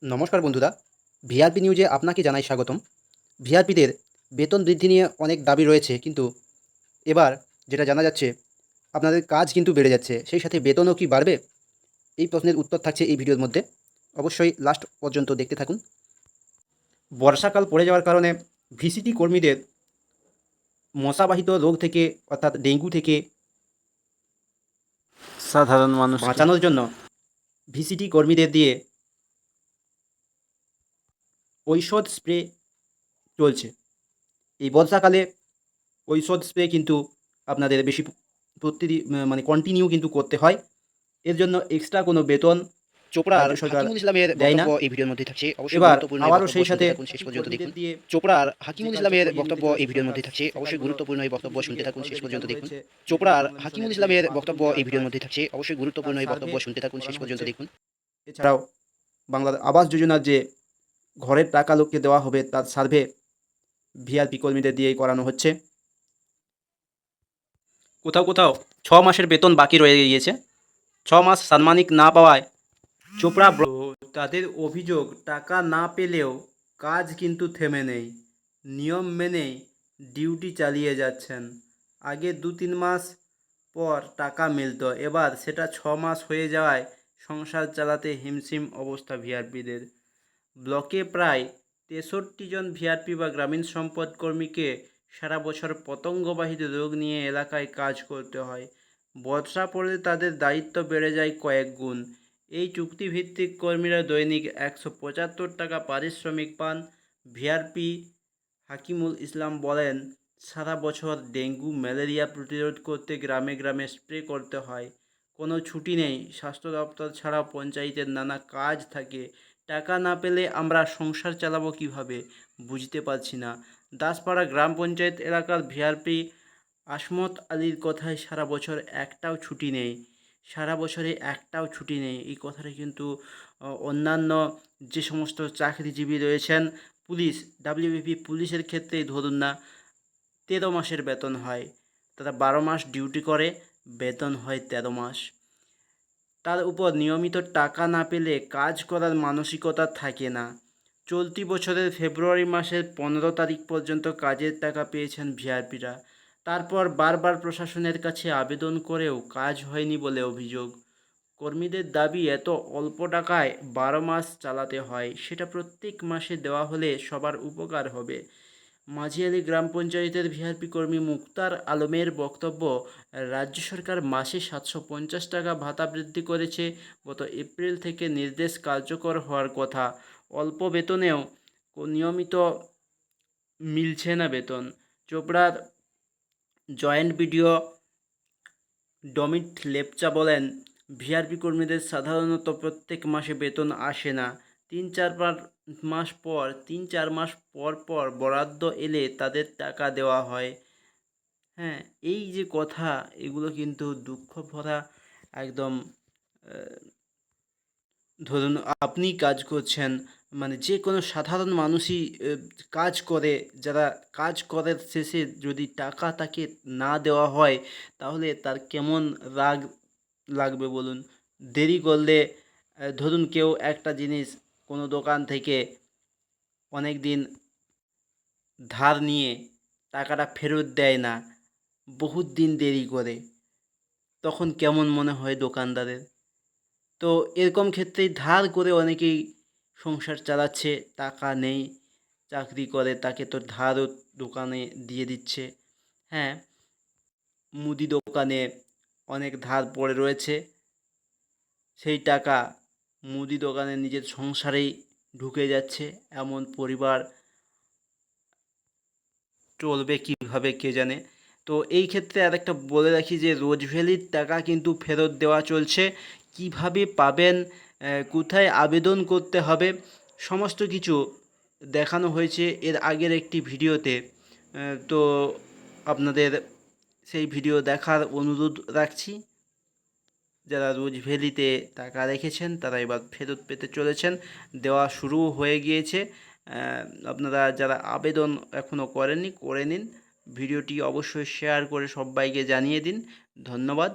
নমস্কার বন্ধুরা, ভিআরপি নিউজে আপনাকে জানাই স্বাগতম। ভিআরপিদের বেতন বৃদ্ধি নিয়ে অনেক দাবি রয়েছে, কিন্তু এবার যেটা জানা যাচ্ছে আপনাদের কাজ কিন্তু বেড়ে যাচ্ছে, সেই সাথে বেতনও কি বাড়বে? এই প্রশ্নের উত্তর থাকছে এই ভিডিওর মধ্যে। অবশ্যই লাস্ট পর্যন্ত দেখতে থাকুন। বর্ষাকাল পড়ে যাওয়ার কারণে ভিসিটি কর্মীদের মশাবাহিত রোগ থেকে অর্থাৎ ডেঙ্গু থেকে সাধারণ মানুষকে বাঁচানোর জন্য ভিসিটি কর্মীদের দিয়ে ঔষধ স্প্রে চলছে। এই বর্ষাকালে ঔষধ স্প্রে কিন্তু আপনাদের বেশি প্রতিদিন মানে কন্টিনিউ কিন্তু করতে হয়। এর জন্য এক্সট্রা কোনো বেতন চোপড়ার রাজ্য সরকার হাকিমুল ইসলামের দেয় না। বক্তব্য এই ভিডিওর মধ্যে থাকছে, অবশ্যই এবার গুরুত্বপূর্ণ এই আবারও বক্তব্য সেই শুনতে সাথে থাকুন, শেষ পর্যন্ত দেখুন। দিয়ে চোপড়ার যে হাকিমুল কার্যক্রম ইসলামের এগিয়ে বক্তব্য নিতে এই চলেছে ভিডিওর সরকার, মধ্যে থাকছে, অবশ্যই সেটা গুরুত্বপূর্ণ এই বক্তব্য মিশন শুনতে দিয়ে থাকুন, শেষ অলরেডি পর্যন্ত চালু দেখুন। হয়েছে। চোপড়ার বাংলা হাকিমুল মিশনের যে ইসলামের 5 বক্তব্য কোটি এই টাকার ভিডিওর মধ্যে থাকছে, অবশ্যই গুরুত্বপূর্ণ এই বক্তব্য সার্ভে শুনতে থাকুন, শেষ করানো পর্যন্ত হচ্ছে। দেখুন। এছাড়াও বাংলার আবাস যোজনার যে ঘরের টাকা লোককে দেওয়া হবে, তার সার্ভে ভিআরপি কর্মীদের দিয়েই করানো হচ্ছে। কোথাও কোথাও 6 মাসের বেতন বাকি রয়ে গিয়েছে। 6 মাস সাম্মানিক না পাওয়ায় চোপড়া তাদের অভিযোগ, টাকা না পেলেও কাজ কিন্তু থেমে নেই, নিয়ম মেনেই ডিউটি চালিয়ে যাচ্ছেন। আগে 2-3 মাস পর টাকা মিলত, এবার সেটা 6 মাস হয়ে যাওয়ায় সংসার চালাতে হিমশিম অবস্থা ভিআরপিদের। ব্লকে প্রায় 63 জন ভিআরপি বা গ্রামীণ সম্পদ কর্মীকে সারা বছর পতঙ্গবাহিত রোগ নিয়ে এলাকায় কাজ করতে হয়। বর্ষা পড়লে তাদের দায়িত্ব বেড়ে যায় কয়েক গুণ। এই চুক্তিভিত্তিক কর্মীরা দৈনিক 175 টাকা পারিশ্রমিক পান। ভিআরপি হাকিমুল ইসলাম বলেন, সারা বছর ডেঙ্গু ম্যালেরিয়া প্রতিরোধ করতে গ্রামে গ্রামে স্প্রে করতে হয়। কোনো ছুটি নেই, স্বাস্থ্য দপ্তর ছাড়াও পঞ্চায়েতের নানা কাজ থাকে। টাকা না পেলে আমরা সংসার চালাবো কীভাবে বুঝতে পারছি না। দাসপাড়া গ্রাম পঞ্চায়েত এলাকার ভিআরপি আসমত আলীর কথায় সারা বছর একটাও ছুটি নেই, সারা বছরে একটাও ছুটি নেই। এই কথাটা কিন্তু অন্যান্য যে সমস্ত চাকরিজীবী রয়েছেন, পুলিশ, ডাব্লিউবিপি পুলিশের ক্ষেত্রেই ধরুন না, 13 মাসের বেতন হয়, তারা 12 মাস ডিউটি করে, বেতন হয় 13 মাস। তার উপর নিয়মিত টাকা না পেলে কাজ করার মানসিকতা থাকে না। চলতি বছরের ফেব্রুয়ারি মাসের 15 তারিখ পর্যন্ত কাজের টাকা পেয়েছেন ভিআরপিরা। তারপর বারবার প্রশাসনের কাছে আবেদন করেও কাজ হয়নি বলে অভিযোগ। কর্মীদের দাবি, এত অল্প টাকায় 12 মাস চালাতে হয়, সেটা প্রত্যেক মাসে দেওয়া হলে সবার উপকার হবে। মাঝিয়ালি গ্রাম পঞ্চায়েতের ভিআরপি কর্মী মুক্তার আলমের বক্তব্য, রাজ্য সরকার মাসে 750 টাকা ভাতা বৃদ্ধি করেছে। গত এপ্রিল থেকে নির্দেশ কার্যকর হওয়ার কথা। অল্প বেতনেও নিয়মিত মিলছে না বেতন। চোপড়ার জয়েন্ট বিডিও ডমিট লেপচা বলেন, ভিআরপি কর্মীদের সাধারণত প্রত্যেক মাসে বেতন আসে না। 3-4 মাস পর পর বরাদ্দ এলে তাদের টাকা দেওয়া হয়। হ্যাঁ, এই যে কথা, এগুলো কিন্তু দুঃখ ভরা একদম। ধরুন আপনি কাজ করছেন, মানে যে কোনো সাধারণ মানুষই কাজ করে, যারা কাজ করার শেষে যদি টাকা তাকে না দেওয়া হয়, তাহলে তার কেমন রাগ লাগবে বলুন। দেরি করলে ধরুন কেউ একটা জিনিস কোনো দোকান থেকে অনেক দিন ধার নিয়ে টাকাটা ফেরত দেয় না, বহুত দিন দেরি করে, তখন কেমন মনে হয় দোকানদারের? তো এরকম ক্ষেত্রেই ধার করে অনেকেই সংসার চালাচ্ছে, টাকা নেই, চাকরি করে, তাকে তো ধারও দোকানে দিয়ে দিচ্ছে। হ্যাঁ, মুদি দোকানে অনেক ধার পড়ে রয়েছে, সেই টাকা মুদি দোকানে নিজের সংসারেই ঢুকে যাচ্ছে। এমন পরিবার চলবে কীভাবে কে জানে। তো এই ক্ষেত্রে আরেকটা বলে রাখি যে রোজভ্যালির টাকা কিন্তু ফেরত দেওয়া চলছে। কিভাবে পাবেন, কোথায় আবেদন করতে হবে, সমস্ত কিছু দেখানো হয়েছে এর আগের একটি ভিডিওতে। তো আপনাদের সেই ভিডিও দেখার অনুরোধ রাখছি। যারা রোজভ্যালিতে টাকা রেখেছেন তারা এবার ফেরত পেতে চলেছেন, দেওয়া শুরু হয়ে গিয়েছে। আপনারা যারা আবেদন এখনও করেননি, করে নিন। ভিডিওটি অবশ্যই শেয়ার করে সবাইকে জানিয়ে দিন। ধন্যবাদ।